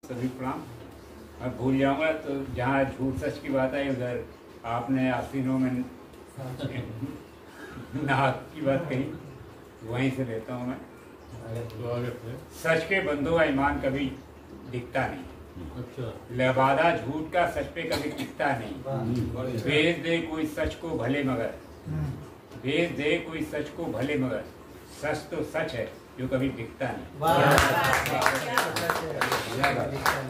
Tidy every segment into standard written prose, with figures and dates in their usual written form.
सभी प्रणाम। मैं भूल जाऊंगा तो जहाँ झूठ सच की बात आई उधर आपने आस्तीनों में नाक की बात कही, वहीं से लेता हूँ मैं। सच के बंदों का ईमान कभी दिखता नहीं। अच्छा। लबादा झूठ का सच पे कभी टिकता नहीं। भेज दे कोई सच को भले मगर, भेज दे कोई सच को भले मगर, सच तो सच है जो कभी दिखता नहीं।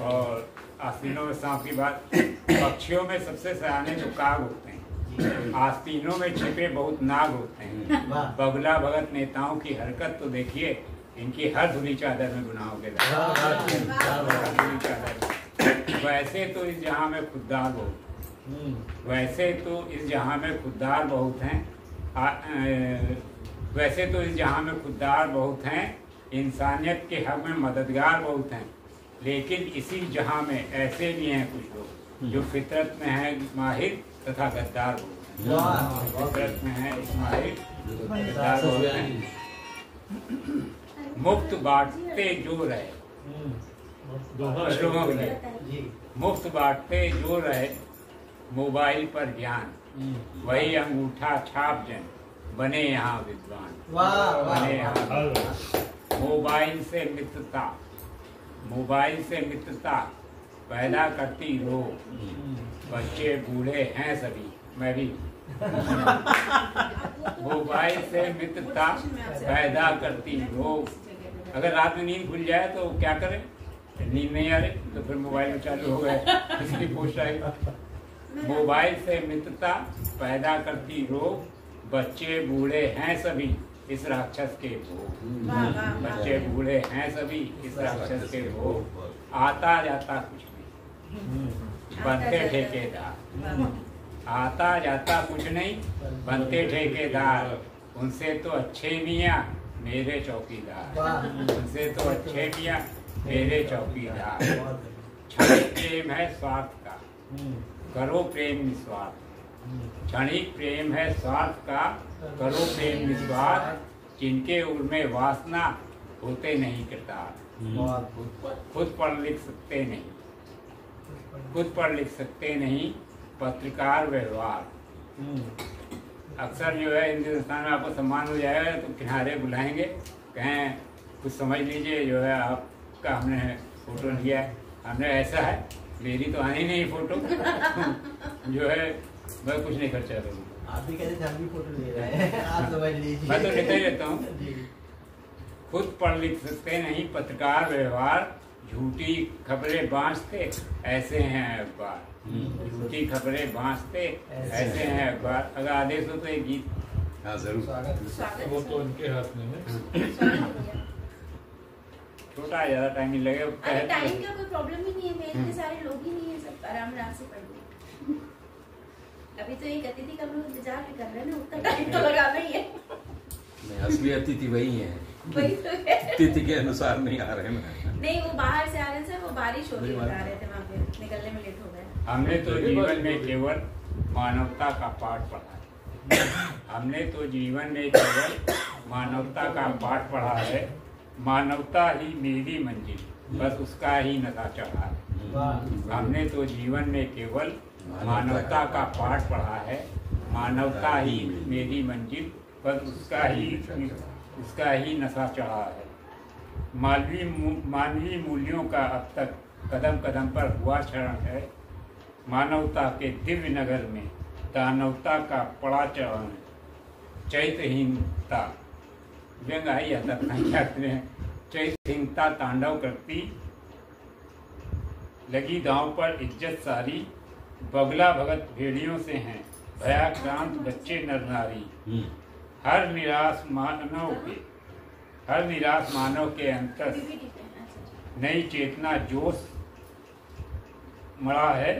और आस्तीनों में सांप की बात, पक्षियों में सबसे सयाने तो काग होते हैं, आस्तीनों में छिपे बहुत नाग होते हैं। बगला भगत नेताओं की हरकत तो देखिए, इनकी हर धुली चादर में गुनाहों के वैसे तो इस जहां में खुददार बहुत, वैसे तो इस जहां में खुददार बहुत हैं, वैसे तो इस जहां में खुददार बहुत हैं, इंसानियत के हक में मददगार बहुत हैं, लेकिन इसी जहां में ऐसे भी हैं कुछ लोग जो फितरत में हैं माहिर तथा गद्दार बहुत हैं। फितरत में हैं माहिर गद्दार बहुत हैं। मुफ्त बांटते जो रहे, लोगों के लिए मुफ्त बांटते जो रहे, मोबाइल पर ज्ञान, वही अंगूठा छाप जन बने यहाँ विद्वान। बने यहाँ मोबाइल से मित्रता, मोबाइल से मित्रता पैदा करती रोग, बच्चे बूढ़े हैं सभी, मैं भी मोबाइल से मित्रता पैदा करती रोग। अगर रात में नींद खुल जाए तो क्या करें, नींद नहीं आ रही तो फिर मोबाइल में चालू हो गए, इसकी पोस्ट आई। मोबाइल से मित्रता पैदा करती रोग, बच्चे बूढ़े हैं सभी इस राक्षस के भोग। बच्चे बूढ़े हैं सभी इस राक्षस के भोग, आता जाता कुछ नहीं बनते ठेकेदार, आता जाता कुछ नहीं बनते ठेकेदार, उनसे तो अच्छे मियाँ मेरे चौकीदार, उनसे तो अच्छे मियाँ मेरे चौकीदार। क्षणिक प्रेम है स्वार्थ का, करो प्रेम निस्वार्थ, क्षणिक प्रेम है स्वार्थ का, करो प्रेम निस्वार्थ, जिनके उनमें वासना होते नहीं कृतार्थ। खुद पढ़ लिख सकते नहीं, खुद पढ़ लिख सकते नहीं, पत्रकार व्यवहार। अक्सर जो है हिंदुस्तान में आपको सम्मान हो जाएगा तो किनारे बुलाएंगे, कहें कुछ समझ लीजिए, जो है आपका हमने फोटो लिया है, हमने ऐसा है, मेरी तो आनी नहीं फोटो जो है मैं कुछ नहीं खर्चा करूँगा। आप भी कहते थे हम भी फोटो ले रहे हैं, आप समझ लीजिए। मैं तो लेता ही रहता हूँ। खुद पढ़ लिख सकते नहीं, पत्रकार व्यवहार, झूठी खबरें बांचते ऐसे हैं अखबार, झूठी खबरें बांचते ऐसे हैं अखबार। अगर आदेश हो तो एक गीत। हाँ जरूर, वो तो उनके हाथ में है। छोटा ज्यादा टाइम नहीं लगेगा। टाइम का कोई प्रॉब्लम ही नहीं है, मेरे इतने सारे लोग ही नहीं है, सब आराम से पढ़ लो। अभी तो एक अतिथि का हम लोग इंतजार भी कर रहे हैं ना, उतना टाइम तो लगाना ही है। नहीं, असली अतिथि वही है, वही तो है। अतिथि के अनुसार नहीं आ रहे हैं। नहीं, वो बाहर से आ रहे थे, वो बारिश हो रही बता रहे थे, वहाँ पे निकलने में लेट हो गए। हमने तो जीवन में केवल मानवता का पाठ पढ़ा है, हमने तो जीवन में केवल मानवता का पाठ पढ़ा है, मानवता ही मेरी मंजिल, बस उसका ही नशा चढ़ा है। हमने तो जीवन में केवल मानवता का पाठ पढ़ा है, मानवता ही मेरी मंजिल, बस उसका ही नशा चढ़ा है। मानवीय मूल्यों का अब तक कदम कदम पर हुआ क्षरण है, मानवता के दिव्य नगर में दानवता का पड़ा चरण है। चैत्यहीनता व्यंग आई आता हैं, चैत्यहीनता तांडव करती, लगी दांव पर इज्जत सारी, बगला भगत भेड़ियों से हैं, भयाक्रांत बच्चे नर नारी। हर निराश मानव के अंतर नई चेतना जोश मरा है।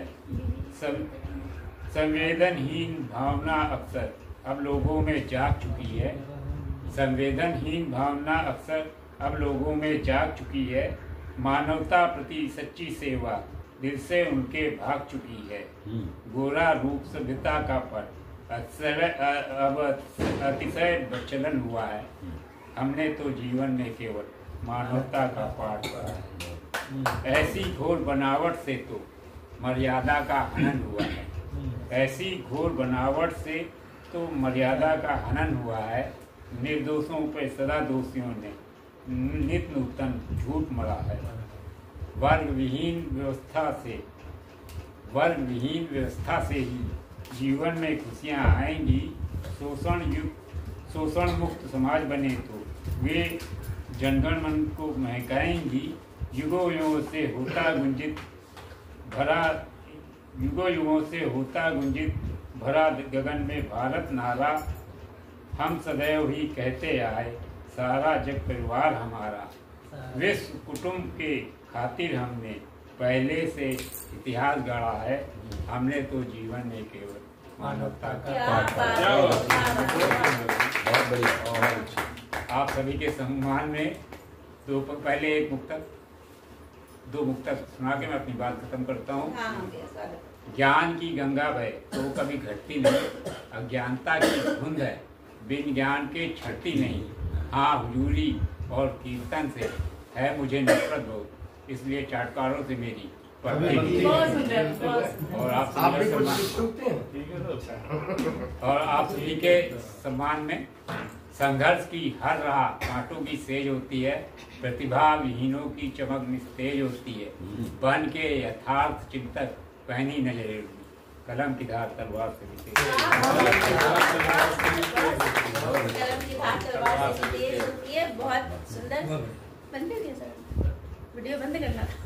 संवेदनहीन भावना अक्सर अब लोगों में जाग चुकी है, संवेदनहीन भावना अक्सर अब लोगों में जाग चुकी है। मानवता प्रति सच्ची सेवा दिल से उनके भाग चुकी है। गोरा रूप सभ्यता का पट अब अतिशय प्रचलन हुआ है, हमने तो जीवन में केवल मानवता का पाठ पढ़ा है। ऐसी घोर बनावट से तो मर्यादा का हनन हुआ है। ऐसी घोर बनावट से तो मर्यादा का हनन हुआ है। निर्दोषों पर सदा दोषियों ने नित नूतन झूठ मरा है। वर्ग विहीन व्यवस्था से ही जीवन में खुशियाँ आएंगी। शोषण मुक्त समाज बने तो वे जनगण मन को महकाएंगी। युगों युगों से होता गुंजित भरा गगन में भारत नारा। हम सदैव ही कहते आए सारा जग परिवार हमारा। विश्व कुटुंब के खातिर हमने पहले से इतिहास गढ़ा है। हमने तो जीवन में केवल मानवता का बहुत बढ़िया। आप सभी के सम्मान में पहले दो मुक्तक सुना के मैं अपनी बात खत्म करता हूँ। ज्ञान की गंगा बहे तो कभी घटती नहीं, अज्ञानता की धुंध है बिन ज्ञान के छटती नहीं। हाँ, हुजूरी और कीर्तन से है मुझे नफरत बहुत, इसलिए चाटकारों से मेरी और आप सभी के सम्मान में संघर्ष की हर राह कांटों की सेज होती है। प्रतिभा विहीनों की चमक निस्तेज होती है। बन के यथार्थ चिंतक पहनी नजरे कलम की धार तलवार से भी तेज होती है। बहुत सुंदर। बंद कर दिया सर, वीडियो बंद करना था।